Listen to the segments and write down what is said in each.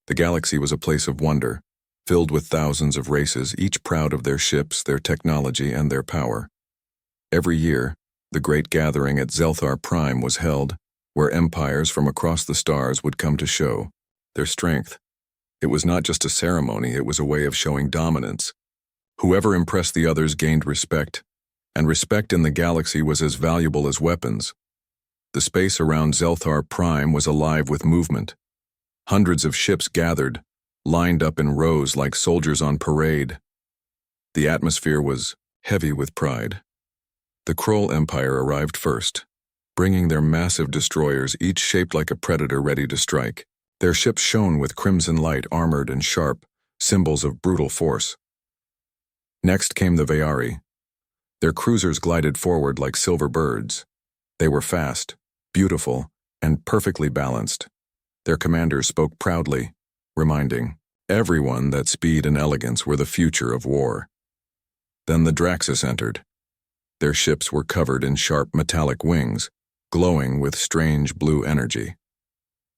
The galaxy was a place of wonder, filled with thousands of races, each proud of their ships, their technology, and their power. Every year, the great gathering at Zelthar Prime was held, where empires from across the stars would come to show their strength. It was not just a ceremony, it was a way of showing dominance. Whoever impressed the others gained respect, and respect in the galaxy was as valuable as weapons. The space around Zelthar Prime was alive with movement. Hundreds of ships gathered, lined up in rows like soldiers on parade. The atmosphere was heavy with pride. The Kroll Empire arrived first, bringing their massive destroyers, each shaped like a predator ready to strike. Their ships shone with crimson light, armored and sharp, symbols of brutal force. Next came the Vayari. Their cruisers glided forward like silver birds. They were fast, beautiful, and perfectly balanced. Their commanders spoke proudly, reminding everyone that speed and elegance were the future of war. Then the Draxus entered. Their ships were covered in sharp metallic wings, glowing with strange blue energy.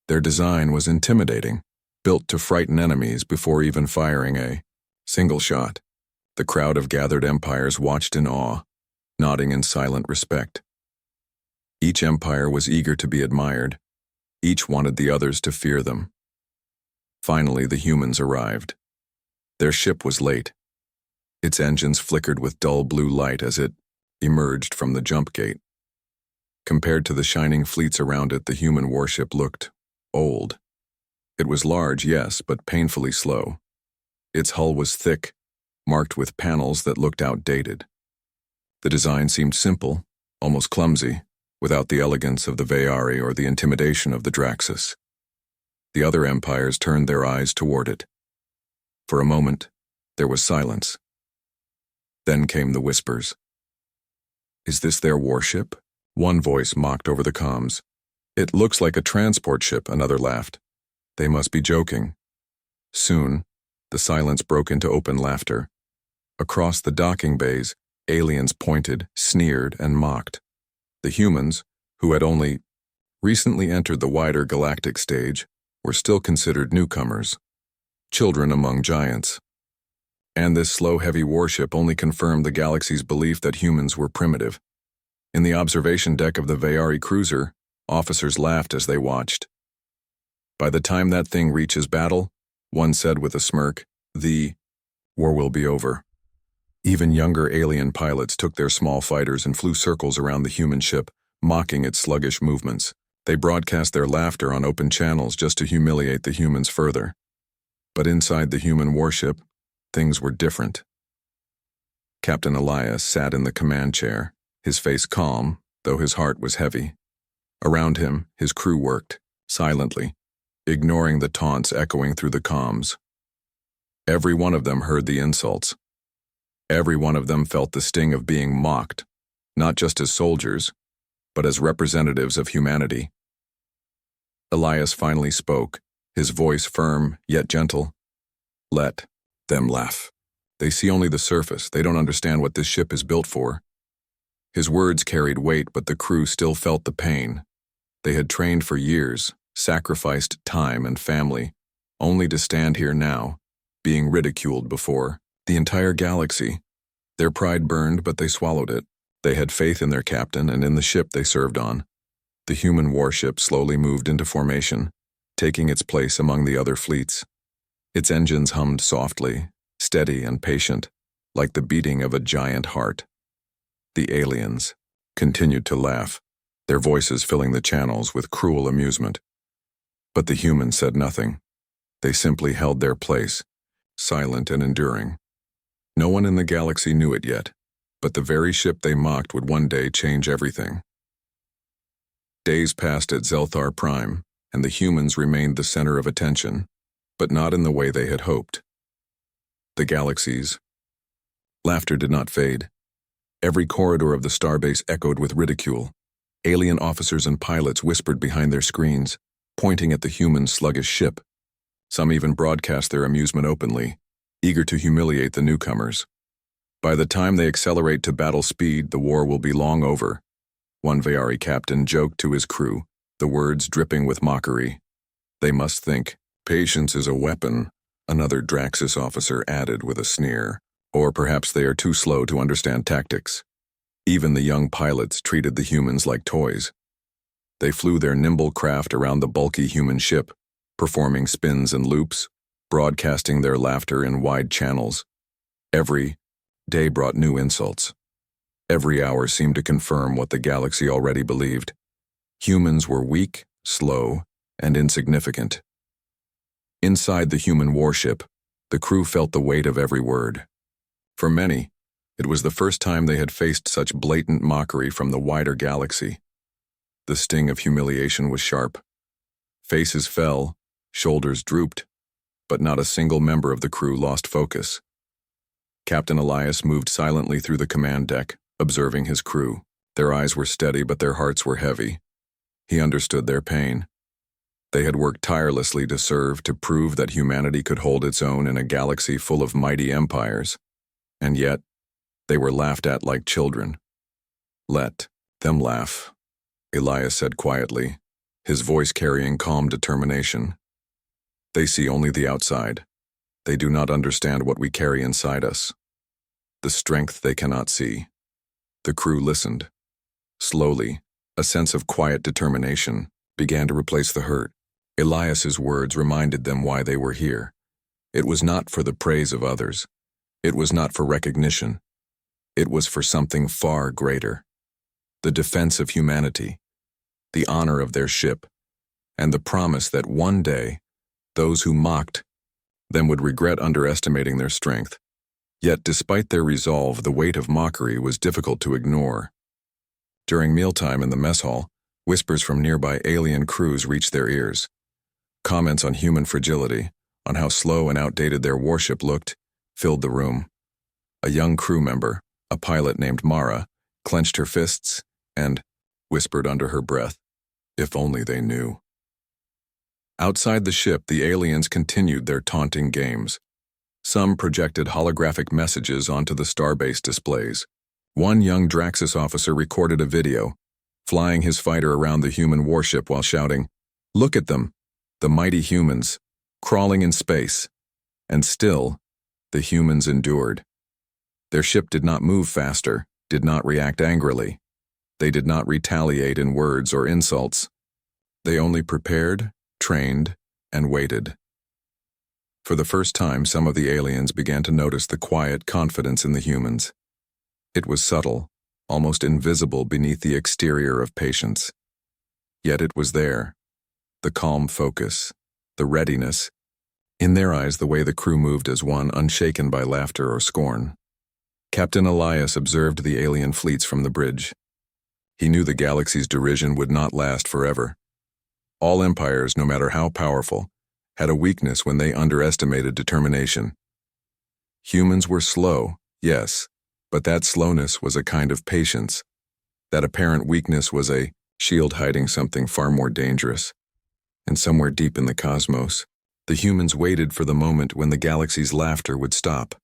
Their design was intimidating, built to frighten enemies before even firing a single shot. The crowd of gathered empires watched in awe, nodding in silent respect. Each empire was eager to be admired. Each wanted the others to fear them. Finally, the humans arrived. Their ship was late. Its engines flickered with dull blue light as it emerged from the jump gate. Compared to the shining fleets around it, the human warship looked old. It was large, yes, but painfully slow. Its hull was thick, marked with panels that looked outdated. The design seemed simple, almost clumsy, without the elegance of the Vayari or the intimidation of the Draxus. The other empires turned their eyes toward it. For a moment, there was silence. Then came the whispers. "Is this their warship?" One voice mocked over the comms. "It looks like a transport ship," another laughed. "They must be joking." Soon, the silence broke into open laughter. Across the docking bays, aliens pointed, sneered, and mocked. The humans, who had only recently entered the wider galactic stage, were still considered newcomers, children among giants. And this slow, heavy warship only confirmed the galaxy's belief that humans were primitive. In the observation deck of the Vayari cruiser, officers laughed as they watched. "By the time that thing reaches battle," one said with a smirk, "the war will be over." Even younger alien pilots took their small fighters and flew circles around the human ship, mocking its sluggish movements. They broadcast their laughter on open channels just to humiliate the humans further. But inside the human warship, things were different. Captain Elias sat in the command chair, his face calm, though his heart was heavy. Around him, his crew worked, silently, ignoring the taunts echoing through the comms. Every one of them heard the insults. Every one of them felt the sting of being mocked, not just as soldiers, but as representatives of humanity. Elias finally spoke, his voice firm yet gentle. "Let them laugh. They see only the surface. They don't understand what this ship is built for." His words carried weight, but the crew still felt the pain. They had trained for years, sacrificed time and family, only to stand here now, being ridiculed before the entire galaxy. Their pride burned, but they swallowed it. They had faith in their captain and in the ship they served on. The human warship slowly moved into formation, taking its place among the other fleets. Its engines hummed softly, steady and patient, like the beating of a giant heart. The aliens continued to laugh, their voices filling the channels with cruel amusement. But the humans said nothing. They simply held their place, silent and enduring. No one in the galaxy knew it yet, but the very ship they mocked would one day change everything. Days passed at Zelthar Prime, and the humans remained the center of attention, but not in the way they had hoped. The galaxy's laughter did not fade. Every corridor of the starbase echoed with ridicule. Alien officers and pilots whispered behind their screens, pointing at the human sluggish ship. Some even broadcast their amusement openly, eager to humiliate the newcomers. "By the time they accelerate to battle speed, the war will be long over," one Vayari captain joked to his crew, the words dripping with mockery. "They must think Patience is a weapon, another Draxus officer added with a sneer. Or perhaps they are too slow to understand tactics. Even the young pilots treated the humans like toys. They flew their nimble craft around the bulky human ship, performing spins and loops, broadcasting their laughter in wide channels. Every day brought new insults. Every hour seemed to confirm what the galaxy already believed. Humans were weak, slow, and insignificant. Inside the human warship, the crew felt the weight of every word. For many, it was the first time they had faced such blatant mockery from the wider galaxy. The sting of humiliation was sharp. Faces fell, shoulders drooped, but not a single member of the crew lost focus. Captain Elias moved silently through the command deck, observing his crew. Their eyes were steady, but their hearts were heavy. He understood their pain. They had worked tirelessly to serve, to prove that humanity could hold its own in a galaxy full of mighty empires. And yet, they were laughed at like children. Let them laugh, Elias said quietly, his voice carrying calm determination. They see only the outside. They do not understand what we carry inside us. The strength they cannot see. The crew listened. Slowly, a sense of quiet determination began to replace the hurt. Elias's words reminded them why they were here. It was not for the praise of others. It was not for recognition. It was for something far greater. The defense of humanity, the honor of their ship, and the promise that one day, those who mocked them would regret underestimating their strength. Yet despite their resolve, the weight of mockery was difficult to ignore. During mealtime in the mess hall, whispers from nearby alien crews reached their ears. Comments on human fragility, on how slow and outdated their warship looked, filled the room. A young crew member, a pilot named Mara, clenched her fists and whispered under her breath, "If only they knew." Outside the ship, the aliens continued their taunting games. Some projected holographic messages onto the starbase displays. One young Draxus officer recorded a video, flying his fighter around the human warship while shouting, "Look at them, the mighty humans, crawling in space." And still, the humans endured. Their ship did not move faster, did not react angrily. They did not retaliate in words or insults. They only prepared, trained, and waited. For the first time, some of the aliens began to notice the quiet confidence in the humans. It was subtle, almost invisible beneath the exterior of patience. Yet it was there, the calm focus, the readiness. In their eyes, the way the crew moved as one, unshaken by laughter or scorn. Captain Elias observed the alien fleets from the bridge. He knew the galaxy's derision would not last forever. All empires, no matter how powerful, had a weakness when they underestimated determination. Humans were slow, yes, but that slowness was a kind of patience. That apparent weakness was a shield hiding something far more dangerous. And somewhere deep in the cosmos, the humans waited for the moment when the galaxy's laughter would stop.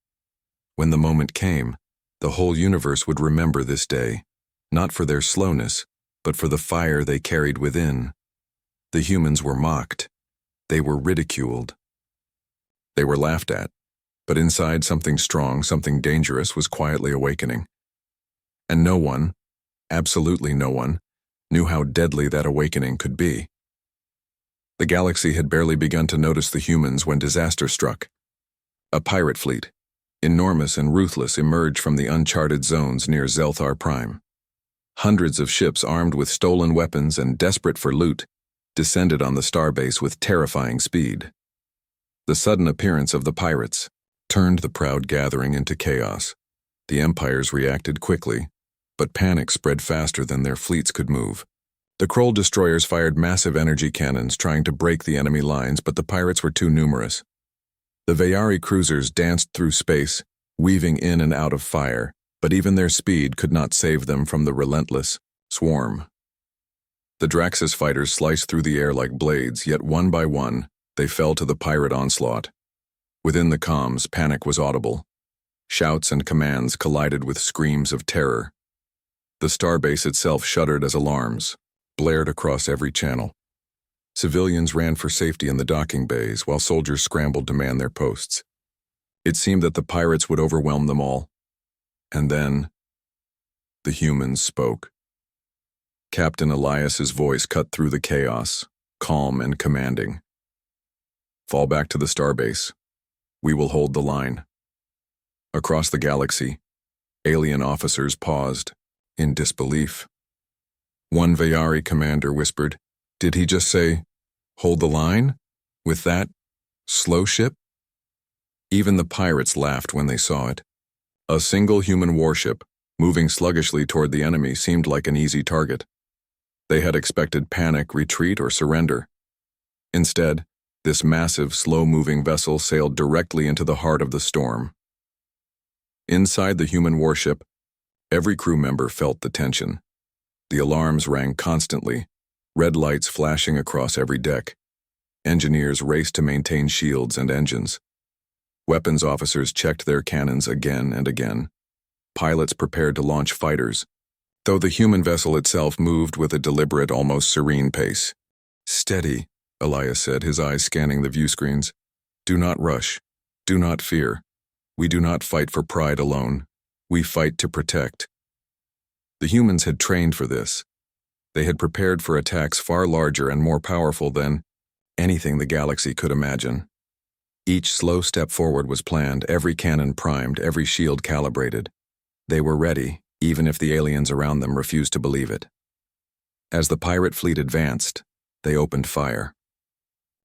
When the moment came, the whole universe would remember this day, not for their slowness, but for the fire they carried within. The humans were mocked. They were ridiculed. They were laughed at. But inside, something strong, something dangerous was quietly awakening. And no one, absolutely no one, knew how deadly that awakening could be. The galaxy had barely begun to notice the humans when disaster struck. A pirate fleet, enormous and ruthless, emerged from the uncharted zones near Zelthar Prime. Hundreds of ships armed with stolen weapons and desperate for loot descended on the starbase with terrifying speed. The sudden appearance of the pirates turned the proud gathering into chaos. The empires reacted quickly, but panic spread faster than their fleets could move. The Kroll destroyers fired massive energy cannons trying to break the enemy lines, but the pirates were too numerous. The Veyari cruisers danced through space, weaving in and out of fire, but even their speed could not save them from the relentless swarm. The Draxus fighters sliced through the air like blades, yet one by one, they fell to the pirate onslaught. Within the comms, panic was audible. Shouts and commands collided with screams of terror. The starbase itself shuddered as alarms blared across every channel. Civilians ran for safety in the docking bays while soldiers scrambled to man their posts. It seemed that the pirates would overwhelm them all. And then, the humans spoke. Captain Elias's voice cut through the chaos, calm and commanding. "Fall back to the starbase. We will hold the line." Across the galaxy, alien officers paused, in disbelief. One Vayari commander whispered, "Did he just say, 'Hold the line'? With that slow ship?" Even the pirates laughed when they saw it. A single human warship, moving sluggishly toward the enemy, seemed like an easy target. They had expected panic, retreat, or surrender. Instead, this massive, slow-moving vessel sailed directly into the heart of the storm. Inside the human warship, every crew member felt the tension. The alarms rang constantly, red lights flashing across every deck. Engineers raced to maintain shields and engines. Weapons officers checked their cannons again and again. Pilots prepared to launch fighters, though the human vessel itself moved with a deliberate, almost serene pace. "Steady," Elias said, his eyes scanning the view screens. "Do not rush. Do not fear. We do not fight for pride alone. We fight to protect." The humans had trained for this. They had prepared for attacks far larger and more powerful than anything the galaxy could imagine. Each slow step forward was planned, every cannon primed, every shield calibrated. They were ready, even if the aliens around them refused to believe it. As the pirate fleet advanced, they opened fire.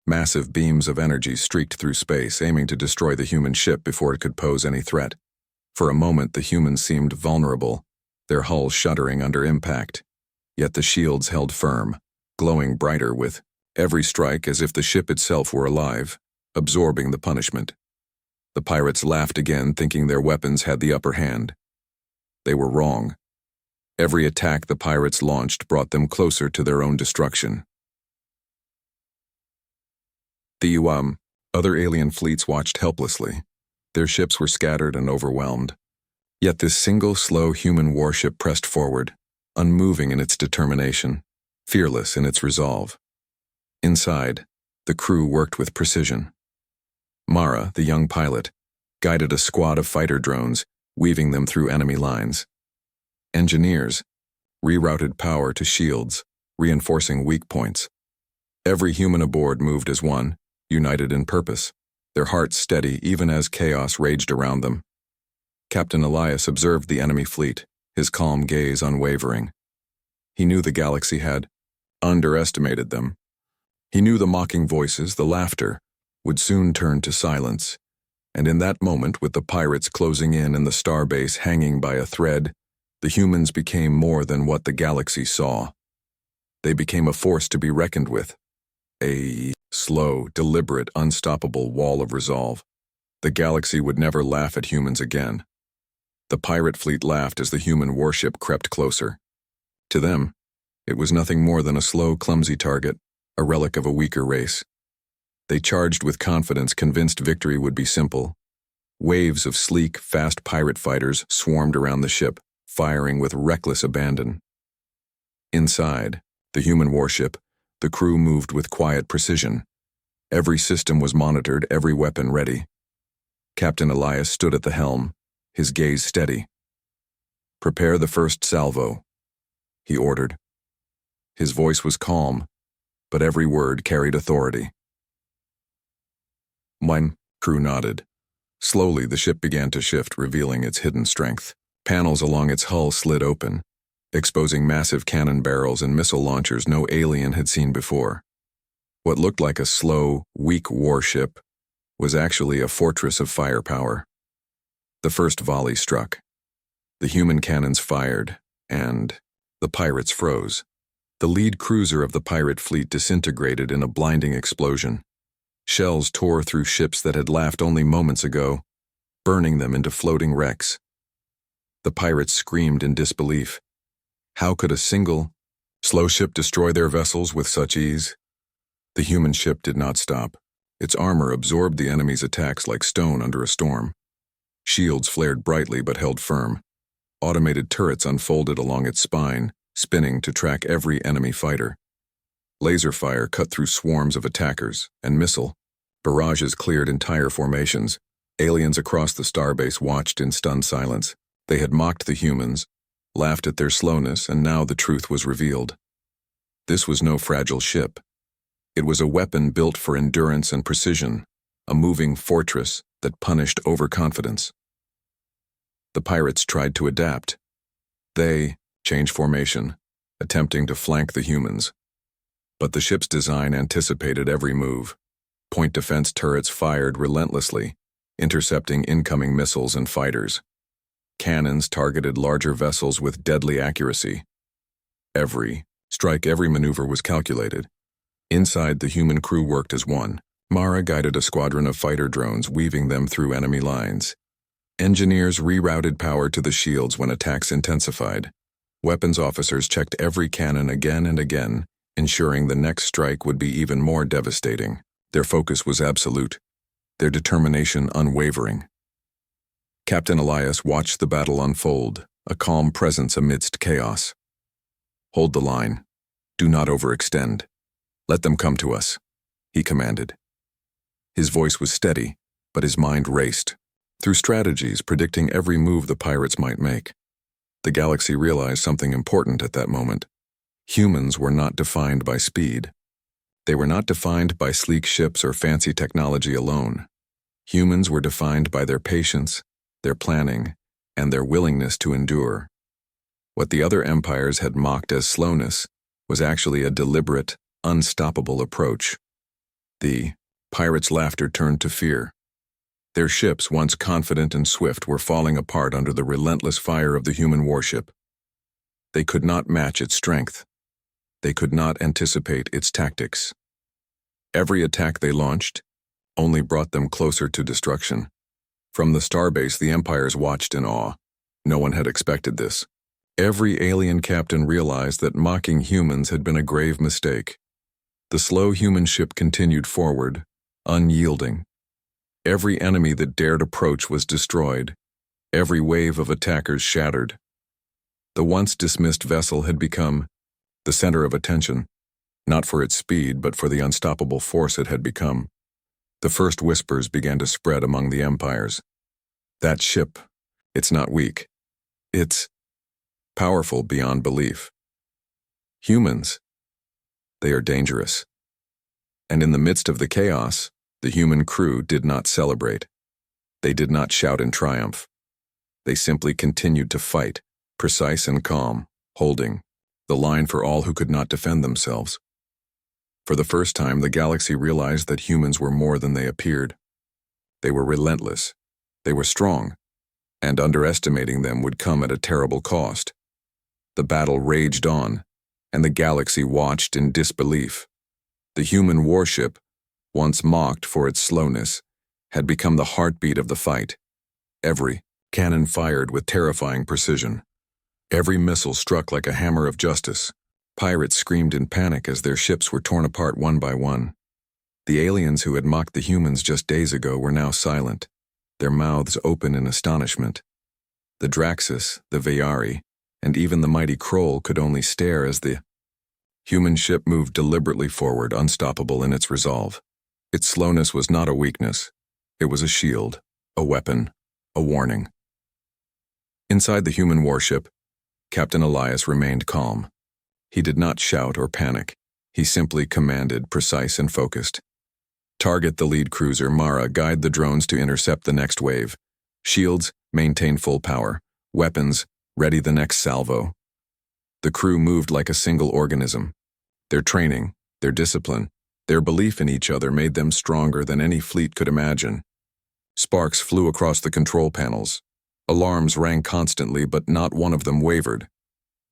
Massive beams of energy streaked through space, aiming to destroy the human ship before it could pose any threat. For a moment, the humans seemed vulnerable, their hulls shuddering under impact. Yet the shields held firm, glowing brighter with every strike as if the ship itself were alive, absorbing the punishment. The pirates laughed again, thinking their weapons had the upper hand. They were wrong. Every attack the pirates launched brought them closer to their own destruction. The other alien fleets watched helplessly. Their ships were scattered and overwhelmed. Yet this single, slow human warship pressed forward, unmoving in its determination, fearless in its resolve. Inside, the crew worked with precision. Mara, the young pilot, guided a squad of fighter drones, weaving them through enemy lines. Engineers rerouted power to shields, reinforcing weak points. Every human aboard moved as one, united in purpose, their hearts steady even as chaos raged around them. Captain Elias observed the enemy fleet, his calm gaze unwavering. He knew the galaxy had underestimated them. He knew the mocking voices, the laughter, would soon turn to silence. And in that moment, with the pirates closing in and the starbase hanging by a thread, the humans became more than what the galaxy saw. They became a force to be reckoned with. A slow, deliberate, unstoppable wall of resolve. The galaxy would never laugh at humans again. The pirate fleet laughed as the human warship crept closer. To them, it was nothing more than a slow, clumsy target, a relic of a weaker race. They charged with confidence, convinced victory would be simple. Waves of sleek, fast pirate fighters swarmed around the ship, firing with reckless abandon. Inside, the human warship, the crew moved with quiet precision. Every system was monitored, every weapon ready. Captain Elias stood at the helm, his gaze steady. "Prepare the first salvo," he ordered. His voice was calm, but every word carried authority. My crew nodded. Slowly, the ship began to shift, revealing its hidden strength. Panels along its hull slid open, exposing massive cannon barrels and missile launchers no alien had seen before. What looked like a slow, weak warship was actually a fortress of firepower. The first volley struck. The human cannons fired, and the pirates froze. The lead cruiser of the pirate fleet disintegrated in a blinding explosion. Shells tore through ships that had laughed only moments ago, burning them into floating wrecks. The pirates screamed in disbelief. How could a single, slow ship destroy their vessels with such ease? The human ship did not stop. Its armor absorbed the enemy's attacks like stone under a storm. Shields flared brightly but held firm. Automated turrets unfolded along its spine, spinning to track every enemy fighter. Laser fire cut through swarms of attackers, and missile barrages cleared entire formations. Aliens across the starbase watched in stunned silence. They had mocked the humans, laughed at their slowness, and now the truth was revealed. This was no fragile ship. It was a weapon built for endurance and precision, a moving fortress that punished overconfidence. The pirates tried to adapt. They changed formation, attempting to flank the humans. But the ship's design anticipated every move. Point defense turrets fired relentlessly, intercepting incoming missiles and fighters. Cannons targeted larger vessels with deadly accuracy. Every maneuver was calculated. Inside, the human crew worked as one. Mara guided a squadron of fighter drones, weaving them through enemy lines. Engineers rerouted power to the shields when attacks intensified. Weapons officers checked every cannon again and again, ensuring the next strike would be even more devastating. Their focus was absolute, their determination unwavering. Captain Elias watched the battle unfold, a calm presence amidst chaos. "Hold the line. Do not overextend. Let them come to us," he commanded. His voice was steady, but his mind raced, through strategies predicting every move the pirates might make. The galaxy realized something important at that moment. Humans were not defined by speed. They were not defined by sleek ships or fancy technology alone. Humans were defined by their patience, their planning, and their willingness to endure. What the other empires had mocked as slowness was actually a deliberate, unstoppable approach. The pirates' laughter turned to fear. Their ships, once confident and swift, were falling apart under the relentless fire of the human warship. They could not match its strength. They could not anticipate its tactics. Every attack they launched only brought them closer to destruction. From the starbase, the empires watched in awe. No one had expected this. Every alien captain realized that mocking humans had been a grave mistake. The slow human ship continued forward, unyielding. Every enemy that dared approach was destroyed. Every wave of attackers shattered. The once dismissed vessel had become the center of attention, not for its speed, but for the unstoppable force it had become. The first whispers began to spread among the empires. "That ship, it's not weak. It's powerful beyond belief. Humans, they are dangerous." And in the midst of the chaos, the human crew did not celebrate. They did not shout in triumph. They simply continued to fight, precise and calm, holding the line for all who could not defend themselves. For the first time, the galaxy realized that humans were more than they appeared. They were relentless. They were strong, and underestimating them would come at a terrible cost. The battle raged on, and the galaxy watched in disbelief. The human warship, once mocked for its slowness, had become the heartbeat of the fight. Every cannon fired with terrifying precision. Every missile struck like a hammer of justice. Pirates screamed in panic as their ships were torn apart one by one. The aliens who had mocked the humans just days ago were now silent, their mouths open in astonishment. The Draxus, the Veyari, and even the mighty Kroll could only stare as the human ship moved deliberately forward, unstoppable in its resolve. Its slowness was not a weakness. It was a shield, a weapon, a warning. Inside the human warship, Captain Elias remained calm. He did not shout or panic. He simply commanded, precise and focused. "Target the lead cruiser, Mara. Guide the drones to intercept the next wave. Shields, maintain full power. Weapons, ready the next salvo." The crew moved like a single organism. Their training, their discipline, their belief in each other made them stronger than any fleet could imagine. Sparks flew across the control panels. Alarms rang constantly, but not one of them wavered.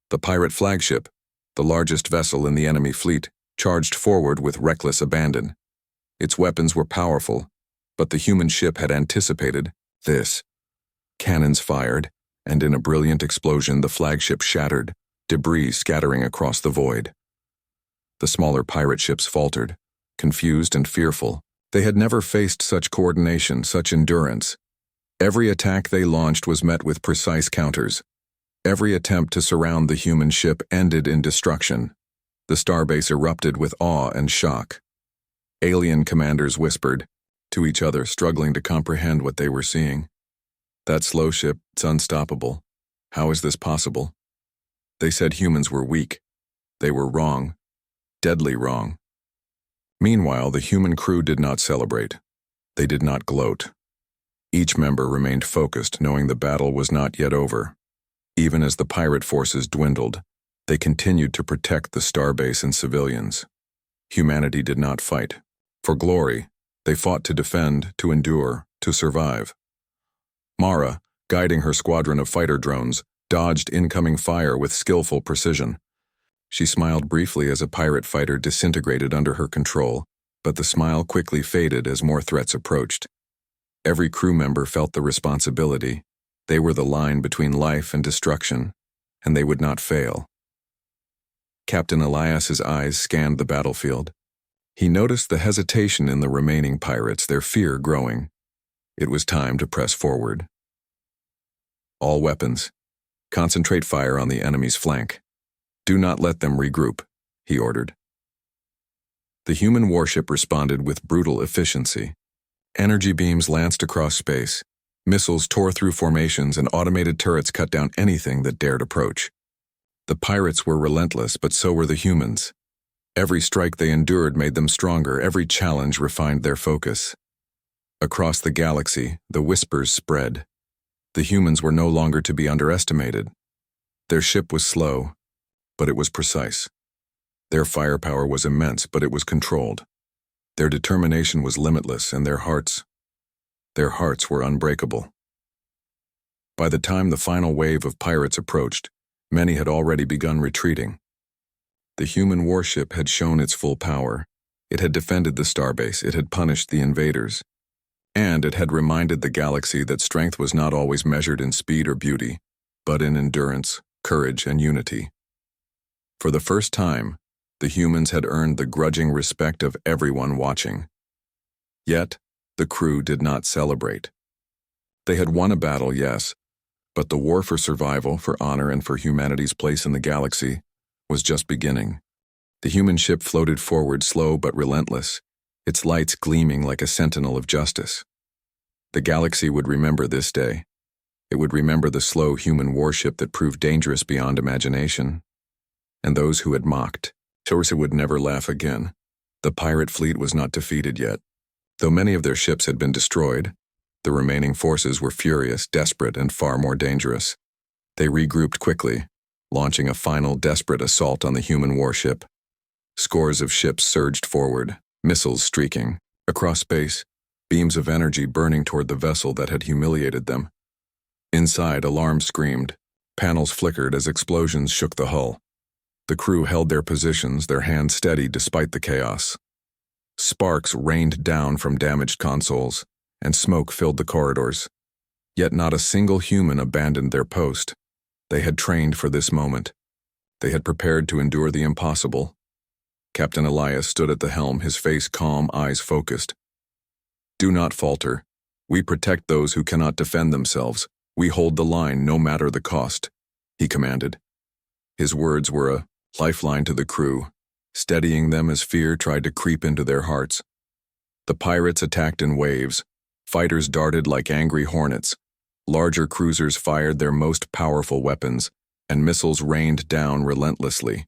The pirate flagship, the largest vessel in the enemy fleet, charged forward with reckless abandon. Its weapons were powerful, but the human ship had anticipated this. Cannons fired, and in a brilliant explosion the flagship shattered, debris scattering across the void. The smaller pirate ships faltered, confused and fearful. They had never faced such coordination, such endurance. Every attack they launched was met with precise counters. Every attempt to surround the human ship ended in destruction. The starbase erupted with awe and shock. Alien commanders whispered to each other, struggling to comprehend what they were seeing. That slow ship, it's unstoppable. How is this possible? They said humans were weak. They were wrong. Deadly wrong. Meanwhile, the human crew did not celebrate. They did not gloat. Each member remained focused, knowing the battle was not yet over. Even as the pirate forces dwindled, they continued to protect the starbase and civilians. Humanity did not fight. For glory, they fought to defend, to endure, to survive. Mara, guiding her squadron of fighter drones, dodged incoming fire with skillful precision. She smiled briefly as a pirate fighter disintegrated under her control, but the smile quickly faded as more threats approached. Every crew member felt the responsibility. They were the line between life and destruction, and they would not fail. Captain Elias's eyes scanned the battlefield. He noticed the hesitation in the remaining pirates, their fear growing. It was time to press forward. All weapons, concentrate fire on the enemy's flank. Do not let them regroup, he ordered. The human warship responded with brutal efficiency. Energy beams lanced across space. Missiles tore through formations, and automated turrets cut down anything that dared approach. The pirates were relentless, but so were the humans. Every strike they endured made them stronger. Every challenge refined their focus. Across the galaxy, the whispers spread. The humans were no longer to be underestimated. Their ship was slow, but it was precise. Their firepower was immense, but it was controlled. Their determination was limitless, and their hearts were unbreakable. By the time the final wave of pirates approached, many had already begun retreating. The human warship had shown its full power. It had defended the starbase, it had punished the invaders, and it had reminded the galaxy that strength was not always measured in speed or beauty, but in endurance, courage, and unity. For the first time, the humans had earned the grudging respect of everyone watching. Yet, the crew did not celebrate. They had won a battle, yes, but the war for survival, for honor, and for humanity's place in the galaxy was just beginning. The human ship floated forward, slow but relentless, its lights gleaming like a sentinel of justice. The galaxy would remember this day. It would remember the slow human warship that proved dangerous beyond imagination. And those who had mocked. Torsa would never laugh again. The pirate fleet was not defeated yet. Though many of their ships had been destroyed, the remaining forces were furious, desperate, and far more dangerous. They regrouped quickly, launching a final desperate assault on the human warship. Scores of ships surged forward, missiles streaking across space, beams of energy burning toward the vessel that had humiliated them. Inside, alarms screamed. Panels flickered as explosions shook the hull. The crew held their positions, their hands steady despite the chaos. Sparks rained down from damaged consoles, and smoke filled the corridors. Yet not a single human abandoned their post. They had trained for this moment. They had prepared to endure the impossible. Captain Elias stood at the helm, his face calm, eyes focused. Do not falter. We protect those who cannot defend themselves. We hold the line no matter the cost, he commanded. His words were a lifeline to the crew, steadying them as fear tried to creep into their hearts. The pirates attacked in waves. Fighters darted like angry hornets. Larger cruisers fired their most powerful weapons, and missiles rained down relentlessly.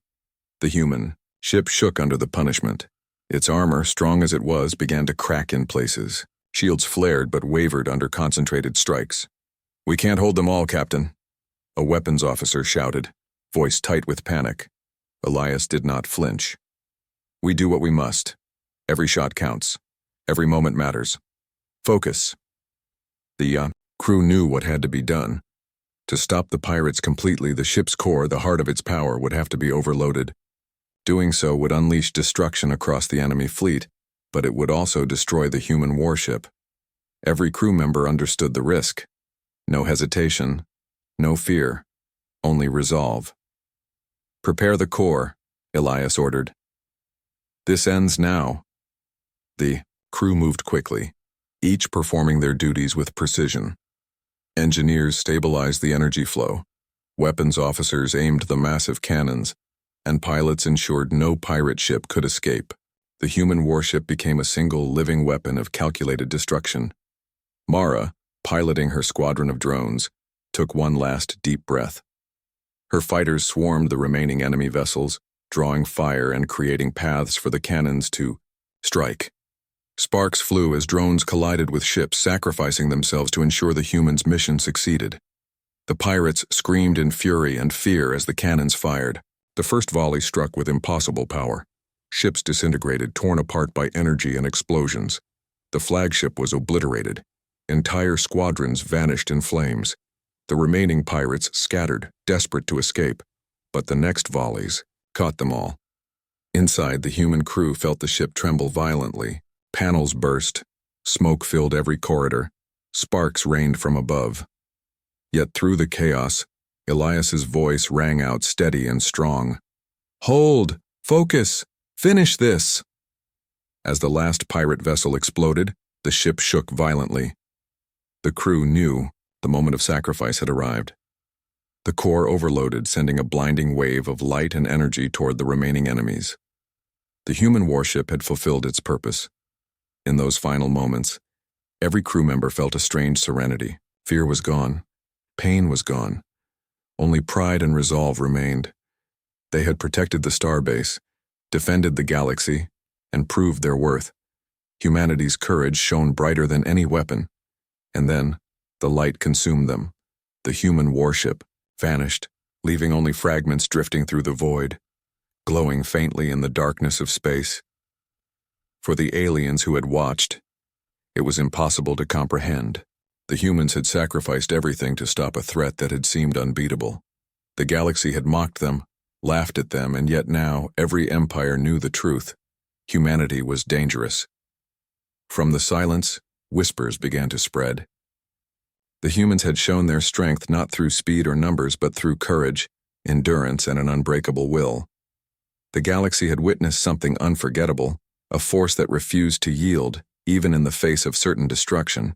The human ship shook under the punishment. Its armor, strong as it was, began to crack in places. Shields flared but wavered under concentrated strikes. We can't hold them all, Captain, a weapons officer shouted, voice tight with panic. Elias did not flinch. We do what we must. Every shot counts. Every moment matters. Focus. The crew knew what had to be done. To stop the pirates completely, the ship's core, the heart of its power, would have to be overloaded. Doing so would unleash destruction across the enemy fleet, but it would also destroy the human warship. Every crew member understood the risk. No hesitation, no fear, only resolve. Prepare the core, Elias ordered. This ends now. The crew moved quickly, each performing their duties with precision. Engineers stabilized the energy flow. Weapons officers aimed the massive cannons. and pilots ensured no pirate ship could escape. The human warship became a single living weapon of calculated destruction. Mara, piloting her squadron of drones, took one last deep breath. Her fighters swarmed the remaining enemy vessels, drawing fire and creating paths for the cannons to strike. Sparks flew as drones collided with ships, sacrificing themselves to ensure the humans' mission succeeded. The pirates screamed in fury and fear as the cannons fired. The first volley struck with impossible power. Ships disintegrated, torn apart by energy and explosions. The flagship was obliterated. Entire squadrons vanished in flames. The remaining pirates scattered, desperate to escape, but the next volleys caught them all. Inside, the human crew felt the ship tremble violently. Panels burst, smoke filled every corridor, sparks rained from above. Yet through the chaos, Elias's voice rang out steady and strong. "Hold! Focus! Finish this!" As the last pirate vessel exploded, the ship shook violently. The crew knew the moment of sacrifice had arrived. The core overloaded, sending a blinding wave of light and energy toward the remaining enemies. The human warship had fulfilled its purpose. In those final moments, every crew member felt a strange serenity. Fear was gone. Pain was gone. Only pride and resolve remained. They had protected the starbase, defended the galaxy, and proved their worth. Humanity's courage shone brighter than any weapon. And then, the light consumed them. The human warship vanished, leaving only fragments drifting through the void, glowing faintly in the darkness of space. For the aliens who had watched, it was impossible to comprehend. The humans had sacrificed everything to stop a threat that had seemed unbeatable. The galaxy had mocked them, laughed at them, and yet now every empire knew the truth. Humanity was dangerous. From the silence, whispers began to spread. The humans had shown their strength not through speed or numbers, but through courage, endurance, and an unbreakable will. The galaxy had witnessed something unforgettable, a force that refused to yield, even in the face of certain destruction.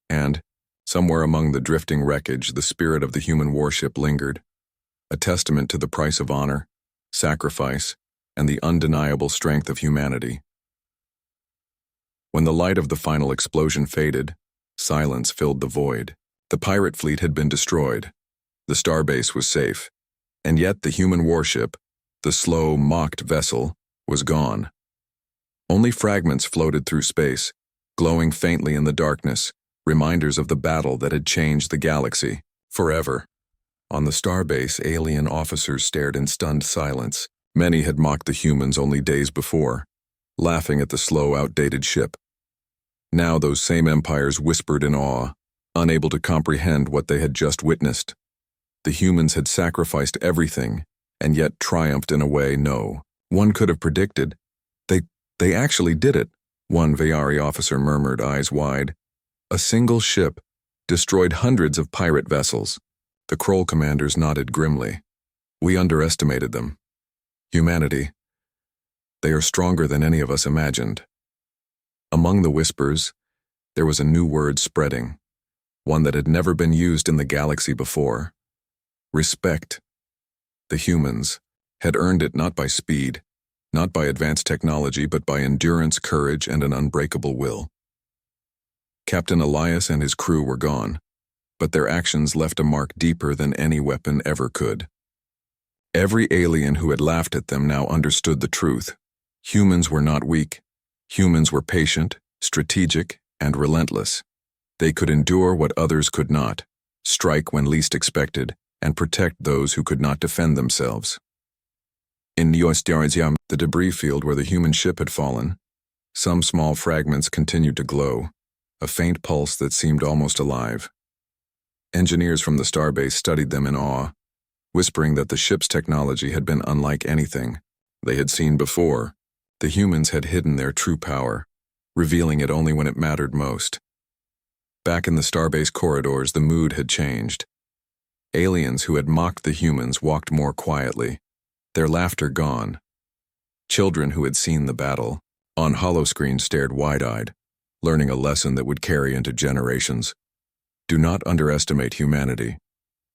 And, somewhere among the drifting wreckage, the spirit of the human warship lingered, a testament to the price of honor, sacrifice, and the undeniable strength of humanity. When the light of the final explosion faded, silence filled the void. The pirate fleet had been destroyed. The starbase was safe. And yet the human warship, the slow, mocked vessel, was gone. Only fragments floated through space, glowing faintly in the darkness, reminders of the battle that had changed the galaxy forever. On the starbase, alien officers stared in stunned silence. Many had mocked the humans only days before, laughing at the slow, outdated ship. Now those same empires whispered in awe, unable to comprehend what they had just witnessed. The humans had sacrificed everything, and yet triumphed in a way no one could have predicted. They actually did it, one Vayari officer murmured, eyes wide. A single ship destroyed hundreds of pirate vessels. The Kroll commanders nodded grimly. We underestimated them. Humanity. They are stronger than any of us imagined. Among the whispers, there was a new word spreading, one that had never been used in the galaxy before. Respect. The humans had earned it not by speed, not by advanced technology, but by endurance, courage, and an unbreakable will. Captain Elias and his crew were gone, but their actions left a mark deeper than any weapon ever could. Every alien who had laughed at them now understood the truth. Humans were not weak. Humans were patient, strategic, and relentless. They could endure what others could not, strike when least expected, and protect those who could not defend themselves. In Neosterizia, the debris field where the human ship had fallen, some small fragments continued to glow, a faint pulse that seemed almost alive. Engineers from the starbase studied them in awe, whispering that the ship's technology had been unlike anything they had seen before. The humans had hidden their true power, revealing it only when it mattered most. Back in the starbase corridors, the mood had changed. Aliens who had mocked the humans walked more quietly, their laughter gone. Children who had seen the battle, on holoscreens stared wide-eyed, learning a lesson that would carry into generations. Do not underestimate humanity.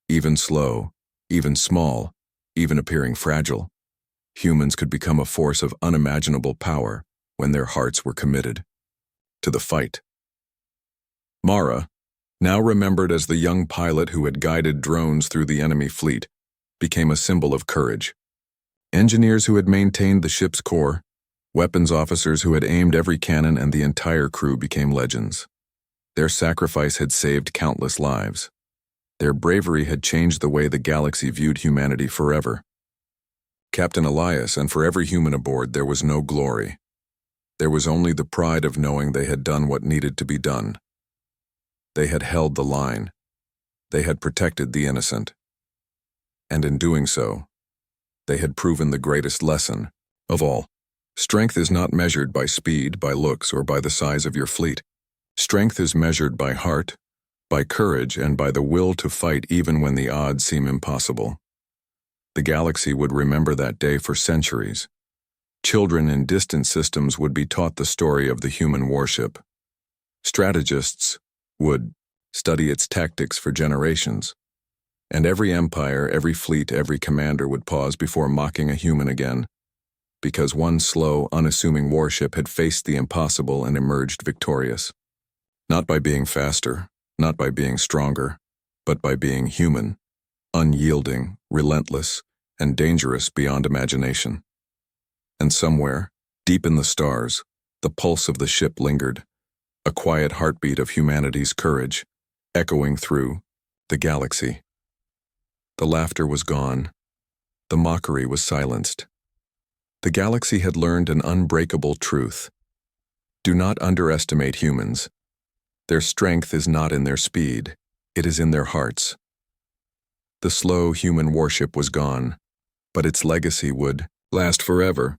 Even slow, even small, even appearing fragile, humans could become a force of unimaginable power when their hearts were committed to the fight. Mara, now remembered as the young pilot who had guided drones through the enemy fleet, became a symbol of courage. Engineers who had maintained the ship's core, weapons officers who had aimed every cannon, and the entire crew became legends. Their sacrifice had saved countless lives. Their bravery had changed the way the galaxy viewed humanity forever. Captain Elias, and for every human aboard, there was no glory. There was only the pride of knowing they had done what needed to be done. They had held the line. They had protected the innocent. And in doing so, they had proven the greatest lesson of all. Strength is not measured by speed, by looks, or by the size of your fleet. Strength is measured by heart, by courage, and by the will to fight even when the odds seem impossible. The galaxy would remember that day for centuries. Children in distant systems would be taught the story of the human warship. Strategists would study its tactics for generations. And every empire, every fleet, every commander would pause before mocking a human again, because one slow, unassuming warship had faced the impossible and emerged victorious. Not by being faster, not by being stronger, but by being human, unyielding, relentless, and dangerous beyond imagination. And somewhere, deep in the stars, the pulse of the ship lingered, a quiet heartbeat of humanity's courage, echoing through the galaxy. The laughter was gone. The mockery was silenced. The galaxy had learned an unbreakable truth. Do not underestimate humans. Their strength is not in their speed, it is in their hearts. The slow human warship was gone, but its legacy would last forever.